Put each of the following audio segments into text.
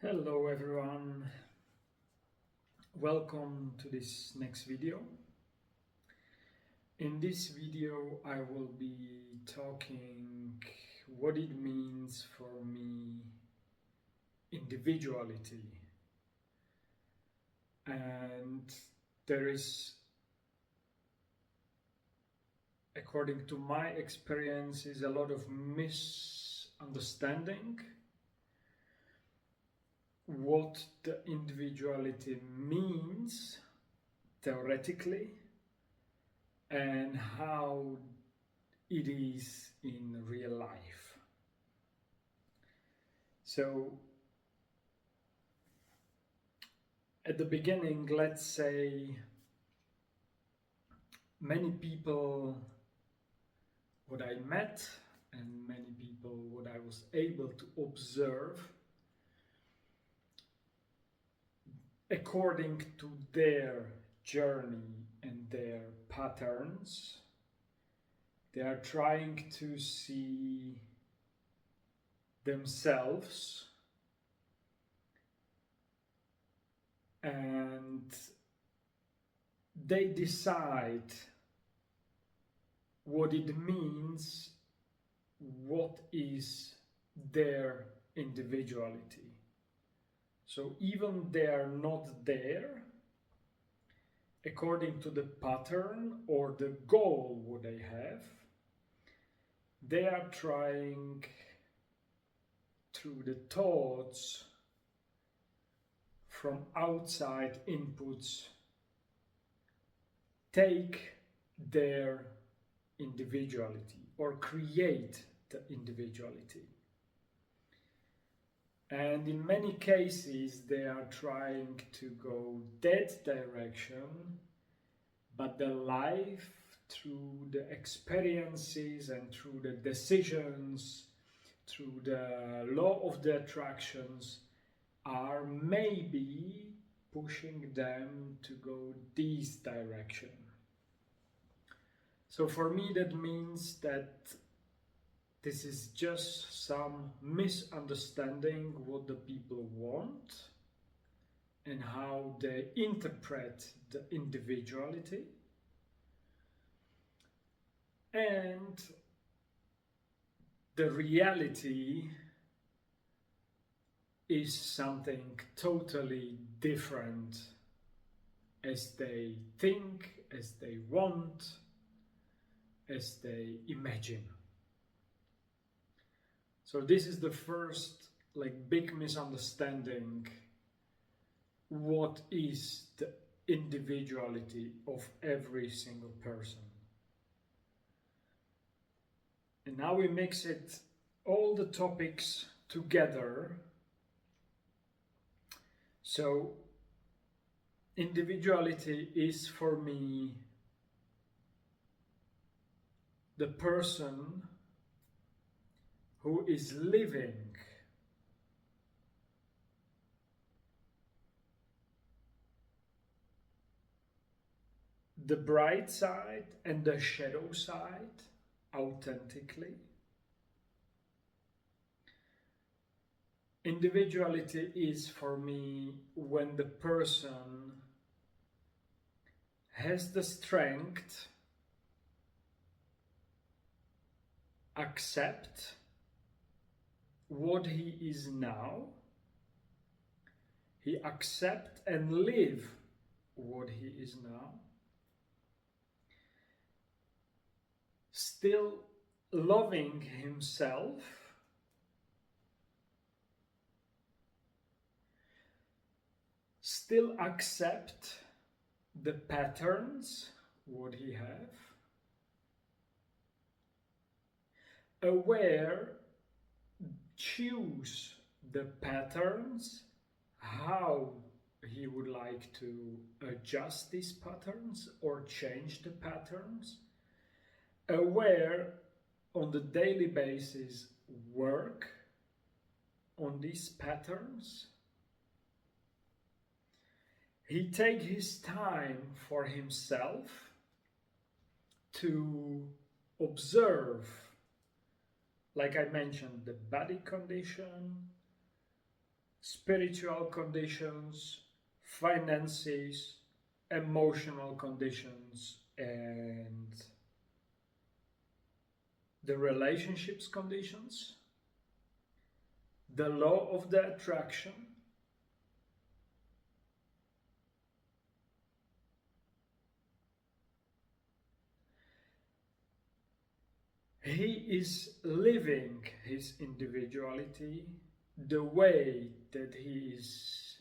Hello everyone, welcome to this next video. In this video I will be talking what it means for me individuality, and there is, according to my experiences, a lot of misunderstanding what the individuality means theoretically and how it is in real life. So at the beginning, let's say many people what I met and many people what I was able to observe, according to their journey and their patterns, they are trying to see themselves and they decide what it means, what is their individuality. So even they are not there, according to the pattern or the goal what they are trying through the thoughts from outside inputs take their individuality or create the individuality. And in many cases, they are trying to go that direction, but the life, through the experiences and through the decisions, through the law of the attractions, are maybe pushing them to go this direction. So for me, that means that this is just some misunderstanding what the people want and how they interpret the individuality. And the reality is something totally different as they think, as they want, as they imagine. So this is the first big misunderstanding. What is the individuality of every single person? And now we mix it, all the topics together. So individuality is for me the person who is living the bright side and the shadow side authentically. Individuality is for me when the person has the strength accept what he is now, he accept and live what he is now, still loving himself, still accept the patterns what he have, aware, choose the patterns, how he would like to adjust these patterns or change the patterns, aware on the daily basis, work on these patterns. He take his time for himself to observe, like I mentioned, the body condition, spiritual conditions, finances, emotional conditions, and the relationships conditions, the law of the attraction, he is living his individuality the way that he is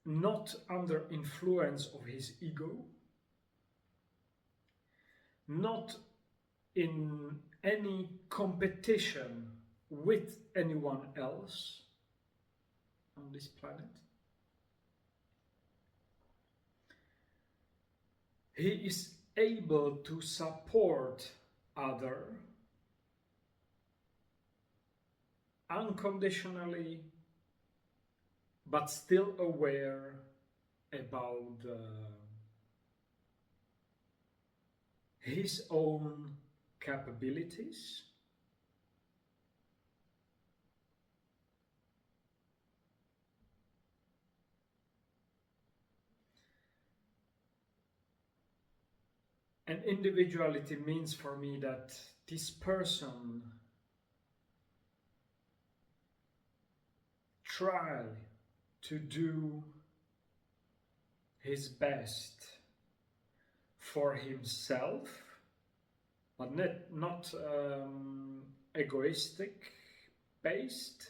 not under influence of his ego, not in any competition with anyone else on this planet. He is able to support others unconditionally, but still aware about his own capabilities. And individuality means for me that this person try to do his best for himself, but not egoistic based,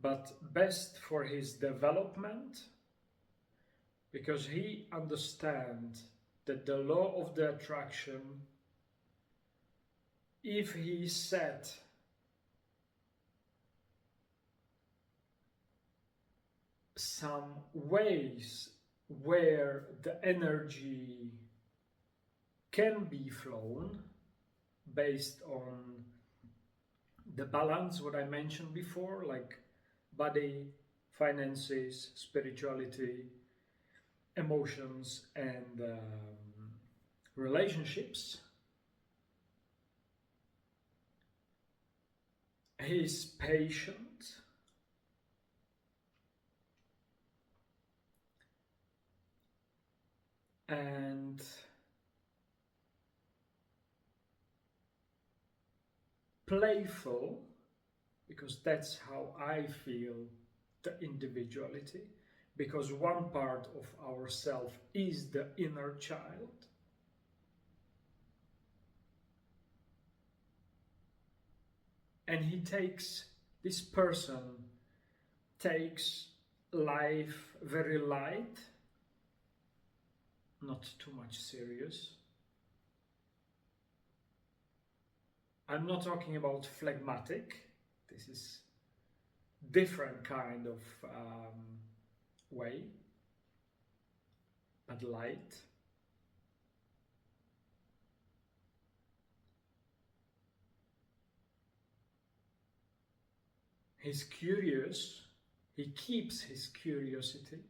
but best for his development, because he understands that the law of the attraction, if he set some ways where the energy can be flown based on the balance, what I mentioned before, like body, finances, spirituality, emotions, and relationships, he is patient and playful, because that's how I feel the individuality, because one part of ourself is the inner child. And this person takes life very light, not too much serious. I'm not talking about phlegmatic. This is different kind of way, but light. He's curious. He keeps his curiosity.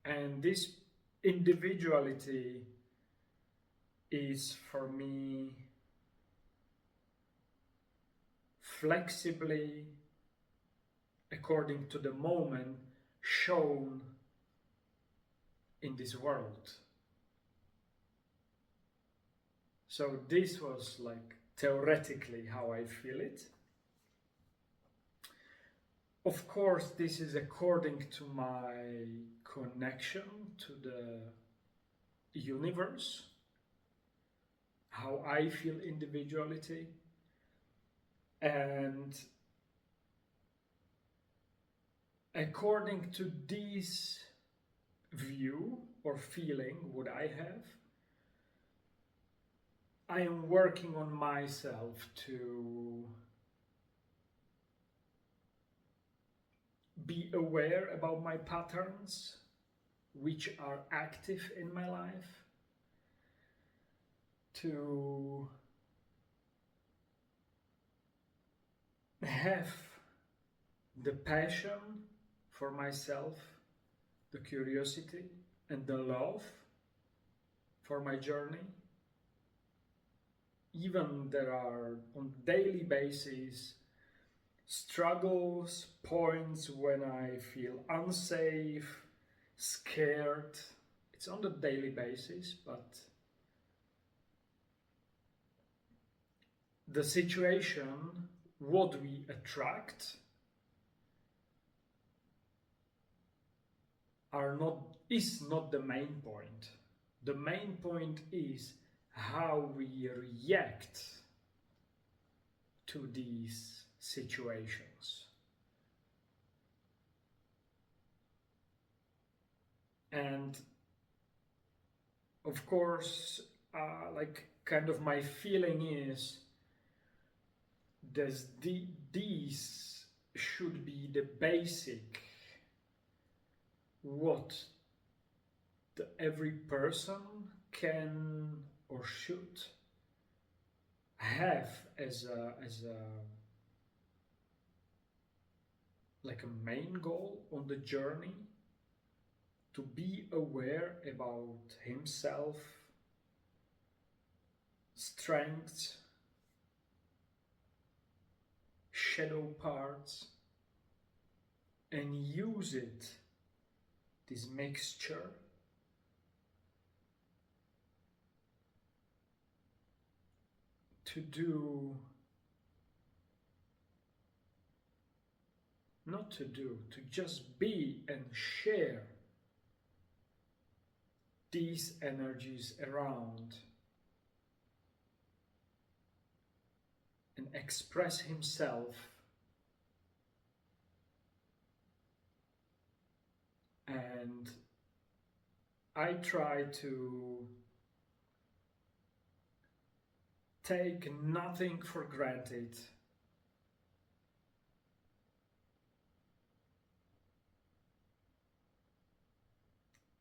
And this individuality is, for me, flexibly, according to the moment, shown in this world. So this was like theoretically how I feel it. Of course, this is according to my connection to the universe, how I feel individuality, and according to this view or feeling what I have, I am working on myself to be aware about my patterns, which are active in my life, to have the passion for myself, the curiosity and the love for my journey. Even there are on daily basis struggles, points when I feel unsafe, scared. It's on the daily basis, but the situation, what we attract, is not the main point. The main point is how we react to these situations. And of course, like kind of my feeling is these should be the basic what every person can or should have as a like a main goal on the journey, to be aware about himself, strengths, shadow parts, and use it, this mixture, to do, not to do, to just be and share these energies around and express himself. And I try to take nothing for granted.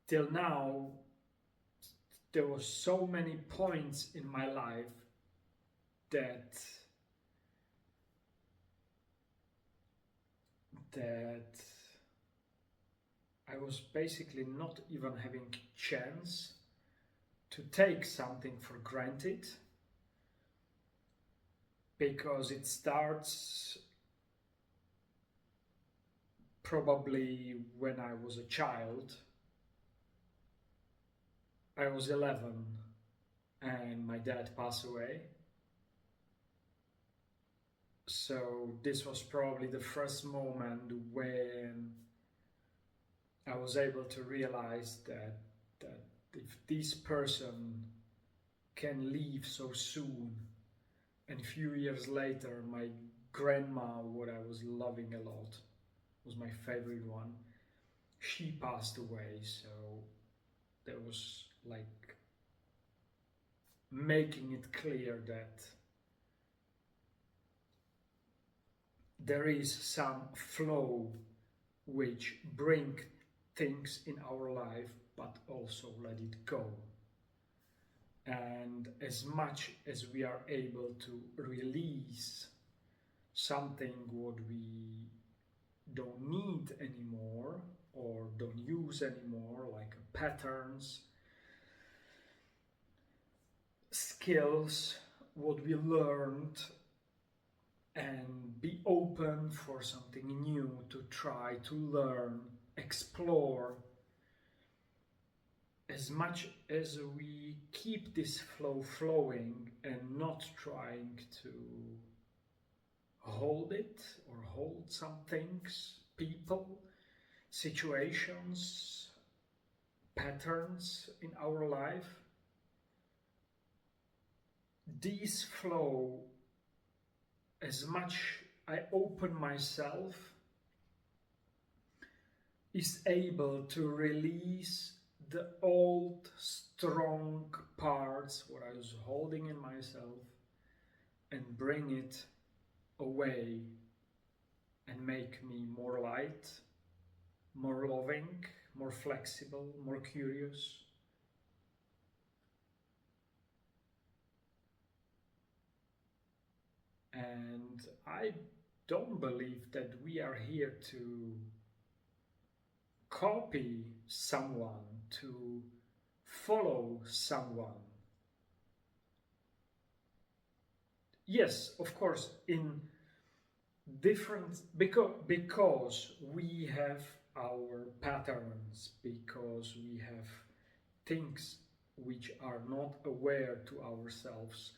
Till now, there were so many points in my life that I was basically not even having chance to take something for granted, because it starts probably when I was a child. I was 11 and my dad passed away. So this was probably the first moment when I was able to realize that if this person can leave so soon, and a few years later my grandma, what I was loving a lot, was my favorite one, she passed away. So there was like making it clear that there is some flow which bring things in our life, but also let it go. And as much as we are able to release something what we don't need anymore or don't use anymore, like patterns, skills, what we learned, and be open for something new, to try to learn, explore. As much as we keep this flow flowing and not trying to hold it or hold some things, people, situations, patterns in our life, these flow, as much I open myself, is able to release the old strong parts what I was holding in myself and bring it away and make me more light, more loving, more flexible, more curious. And I don't believe that we are here to copy someone, to follow someone. Yes, of course, in different, because we have our patterns, because we have things which are not aware to ourselves,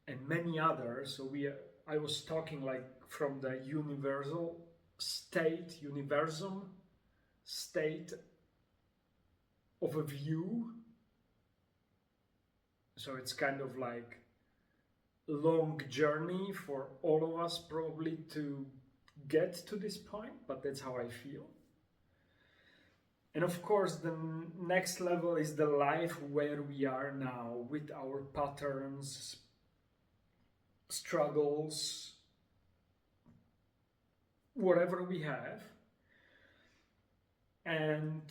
and many others. So I was talking like from the universum state of a view. So it's kind of like a long journey for all of us probably to get to this point, but that's how I feel. And of course, the next level is the life where we are now, with our patterns, struggles, whatever we have. And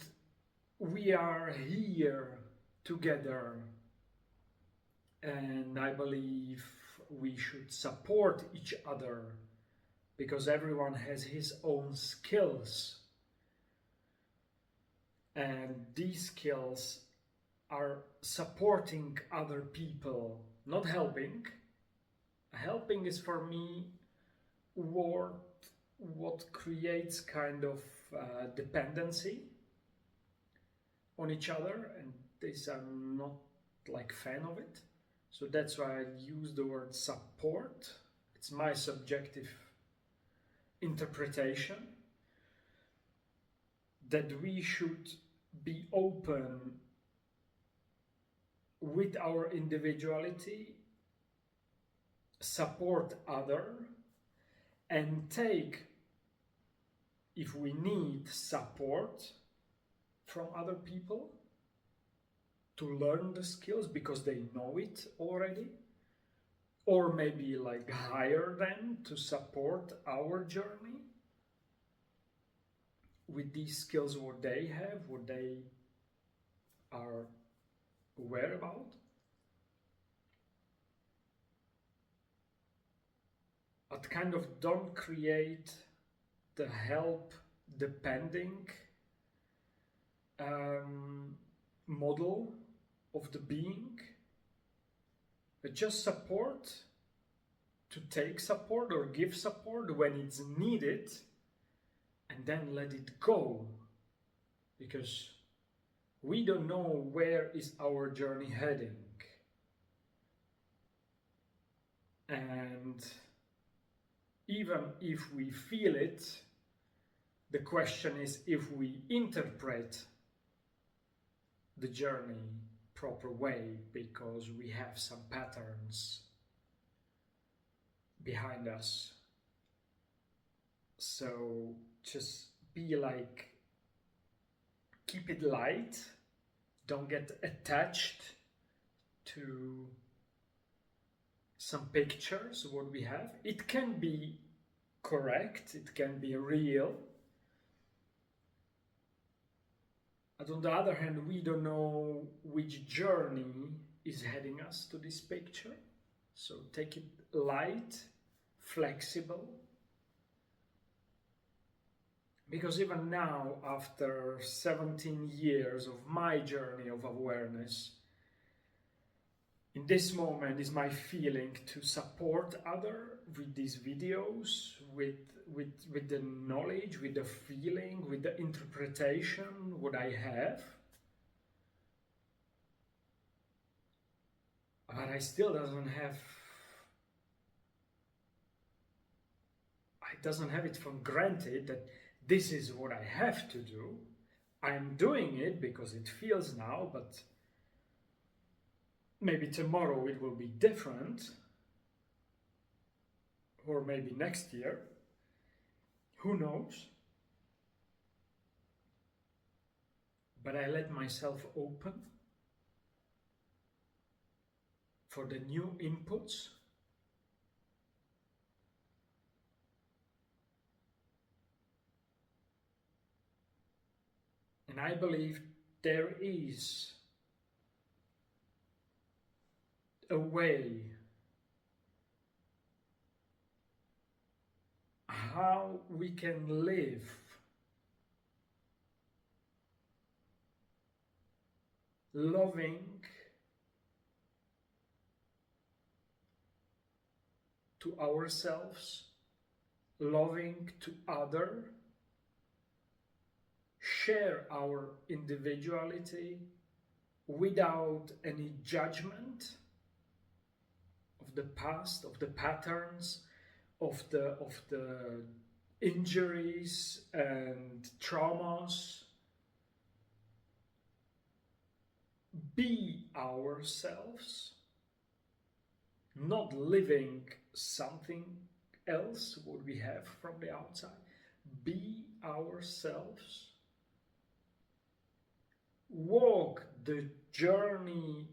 we are here together. And I believe we should support each other, because everyone has his own skills. And these skills are supporting other people, not helping. Helping is for me what creates kind of dependency on each other, and this I'm not like fan of it. So that's why I use the word support. It's my subjective interpretation that we should be open with our individuality, support other, and take, if we need, support from other people to learn the skills because they know it already, or maybe like hire them to support our journey with these skills, what they have, what they are aware about. But kind of don't create the help depending model of the being, but just support, to take support or give support when it's needed, and then let it go, because we don't know where is our journey heading. And even if we feel it, the question is if we interpret the journey proper way, because we have some patterns behind us. So just be like, keep it light, don't get attached to some pictures, what we have. It can be correct, it can be real. But on the other hand, we don't know which journey is heading us to this picture. So take it light, flexible. Because even now, after 17 years of my journey of awareness, in this moment is my feeling to support others with these videos, with the knowledge, with the feeling, with the interpretation, what I have. But I still doesn't have it for granted that this is what I have to do. I'm doing it because it feels now, but maybe tomorrow it will be different, or maybe next year, who knows? But I let myself open for the new inputs. And I believe there is a way how we can live loving to ourselves, loving to other, share our individuality without any judgment of the past, of the patterns, of the injuries and traumas. Be ourselves, not living something else what we have from the outside. Be ourselves. Walk the journey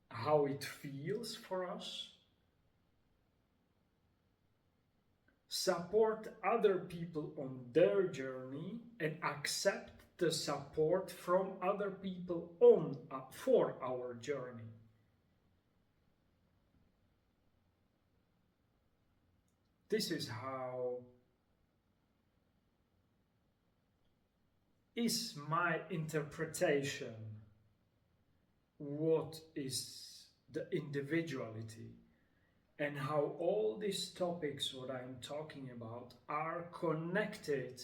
how it feels for us. Support other people on their journey and accept the support from other people for our journey. This is how is my interpretation what is the individuality, and how all these topics what I'm talking about are connected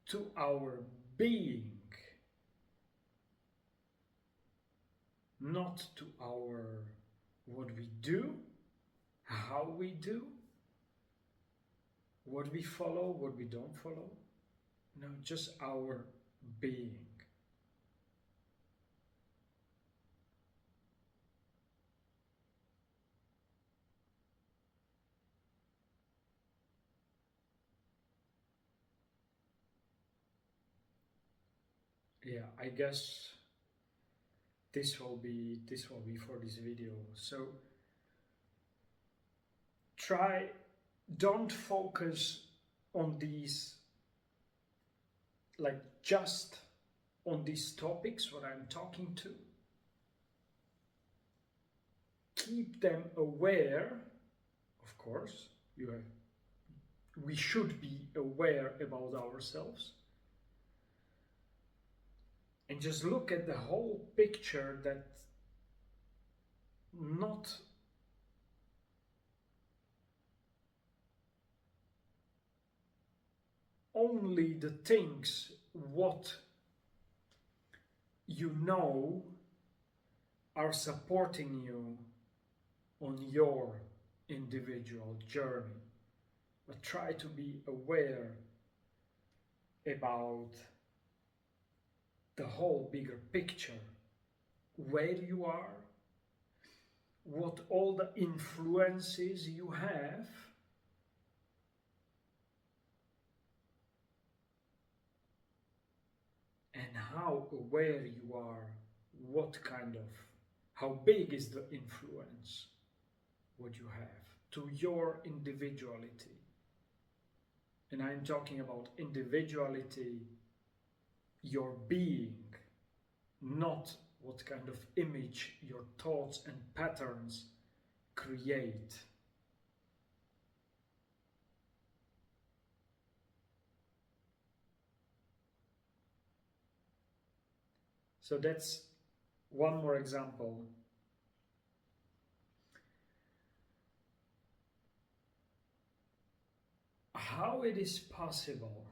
to our being, not to our what we do, how we do, what we follow, what we don't follow. No, just our being. Yeah, I guess this will be for this video. So don't focus on these, like just on these topics what I'm talking to. Keep them aware, of course. We should be aware about ourselves. And just look at the whole picture, that not only the things what you know are supporting you on your individual journey, but try to be aware about the whole bigger picture, where you are, what all the influences you have, and how aware you are, how big is the influence what you have to your individuality. And I'm talking about individuality, your being, not what kind of image your thoughts and patterns create. So that's one more example. How it is possible,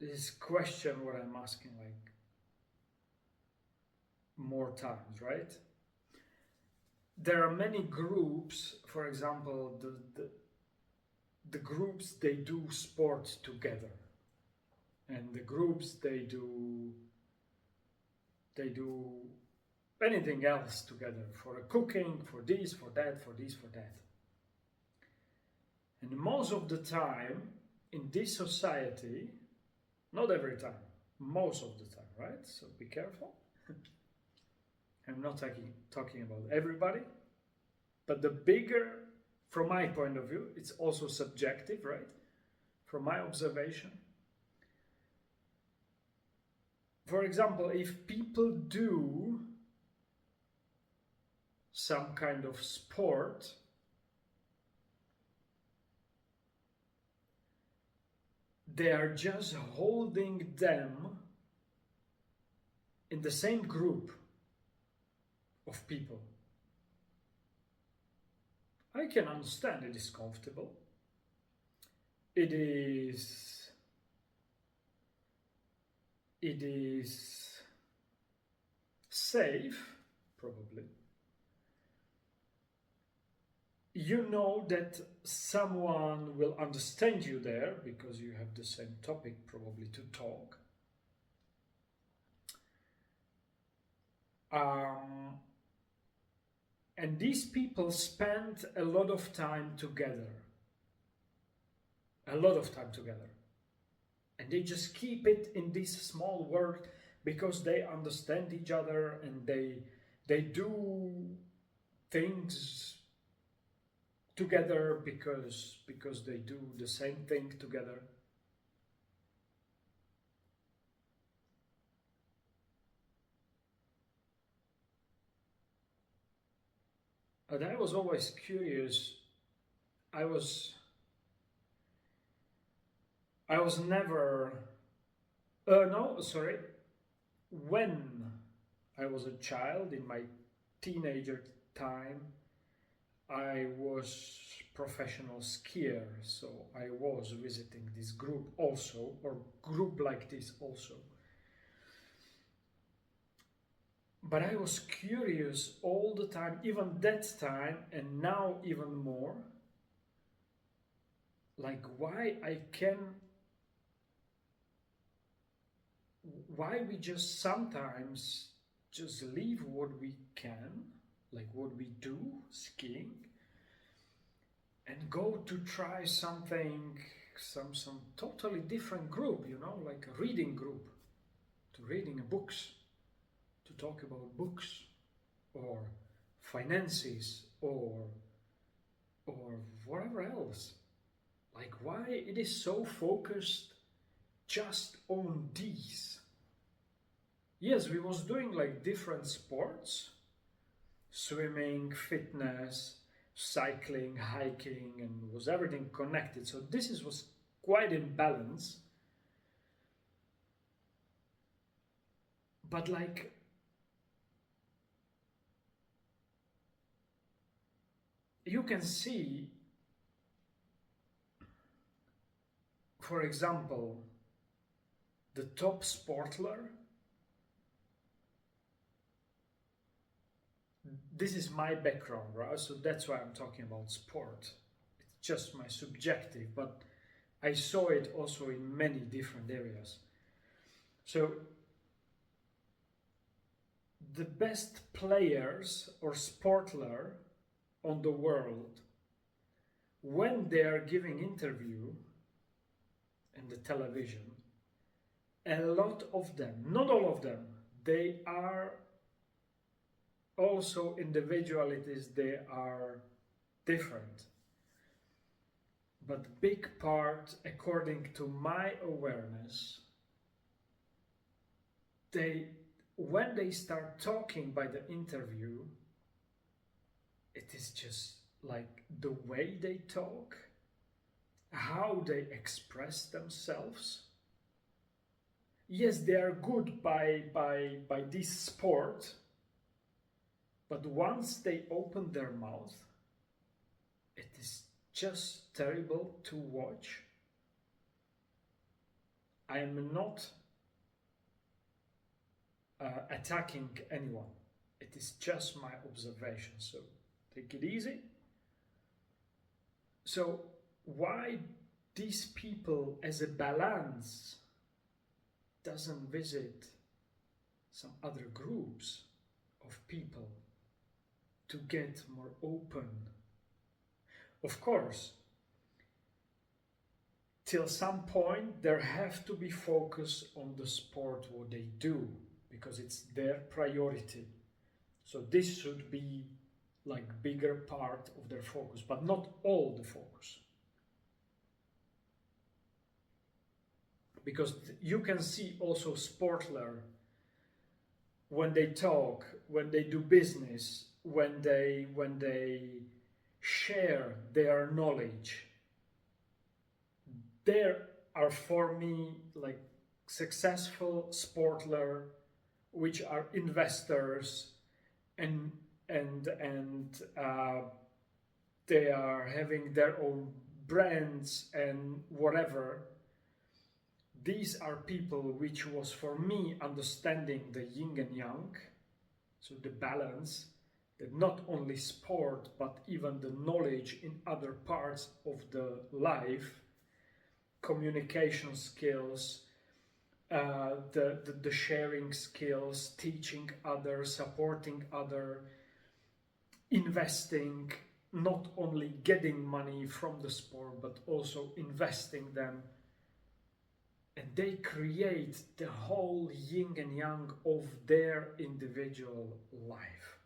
this question what I'm asking like more times, right? There are many groups, for example, the groups, they do sports together, and the groups they do anything else together, for a cooking, for this, for that, for this, for that. And most of the time in this society, not every time, most of the time, right? So be careful. I'm not talking about everybody, but the bigger, from my point of view, it's also subjective, right? From my observation. For example, if people do some kind of sport, they are just holding them in the same group of people, I can understand it is comfortable. It is safe, probably. You know that someone will understand you there because you have the same topic probably to talk. And these people spend a lot of time together. A lot of time together. And they just keep it in this small world because they understand each other and they do things together because they do the same thing together. And I was always curious. I was never. No, sorry. When I was a child, in my teenager time, I was professional skier, so I was visiting this group also, or group like this also. But I was curious all the time, even that time, and now even more, like why we just sometimes just leave what we can, like what we do, skiing, and go to try something, some totally different group, like a reading group, to reading books, to talk about books, or finances, or whatever else. Like why it is so focused just on these. Yes, we was doing like different sports, swimming, fitness, cycling, hiking, and was everything connected. So was quite in balance. But like you can see, for example, the top sportler. This is my background, right? So that's why I'm talking about sport. It's just my subjective, but I saw it also in many different areas. So the best players or sportler on the world, when they are giving interview in the television, a lot of them, not all of them, they are also individualities, they are different. But big part, according to my awareness, when they start talking by the interview, it is just like the way they talk, how they express themselves. Yes, they are good by this sport, but once they open their mouth, it is just terrible to watch. I am not attacking anyone. It is just my observation, so take it easy. So why these people as a balance doesn't visit some other groups of people to get more open? Of course, till some point there have to be focus on the sport, what they do, because it's their priority. So this should be like bigger part of their focus, but not all the focus. Because you can see also sportler, when they talk, when they do business, when they share their knowledge, there are for me like successful sportler which are investors, and they are having their own brands and whatever. These are people which was for me understanding the yin and yang, so the balance, that not only sport but even the knowledge in other parts of the life, communication skills, the sharing skills, teaching others, supporting other, investing, not only getting money from the sport but also investing them, and they create the whole yin and yang of their individual life.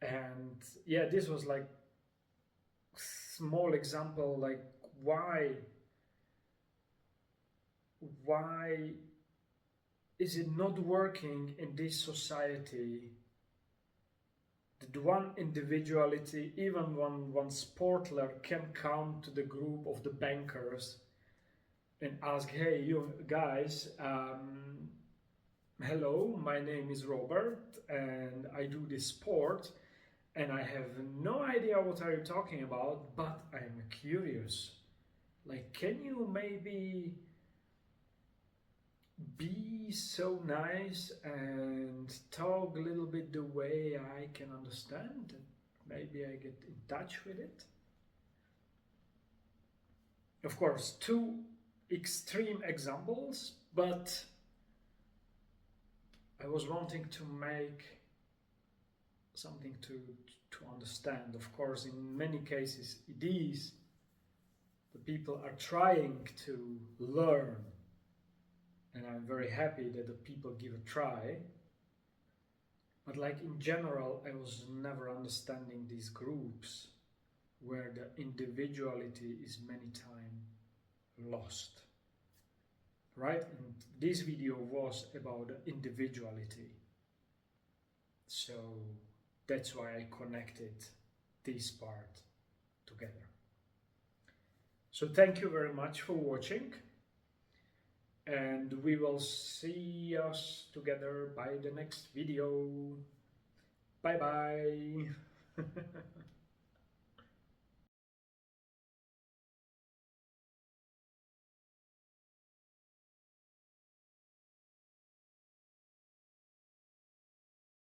And yeah, this was like small example, like why is it not working in this society that one individuality, even one sportler, can come to the group of the bankers and ask, hey, you guys, hello, my name is Robert and I do this sport and I have no idea what are you talking about, but I'm curious. Like, can you maybe be so nice and talk a little bit the way I can understand? Maybe I get in touch with it. Of course, two extreme examples, but I was wanting to make something to understand. Of course, in many cases, it is the people are trying to learn, and I'm very happy that the people give a try. But like in general, I was never understanding these groups where the individuality is many times lost. Right? And this video was about individuality. So that's why I connected this part together. So thank you very much for watching. And we will see us together by the next video. Bye bye.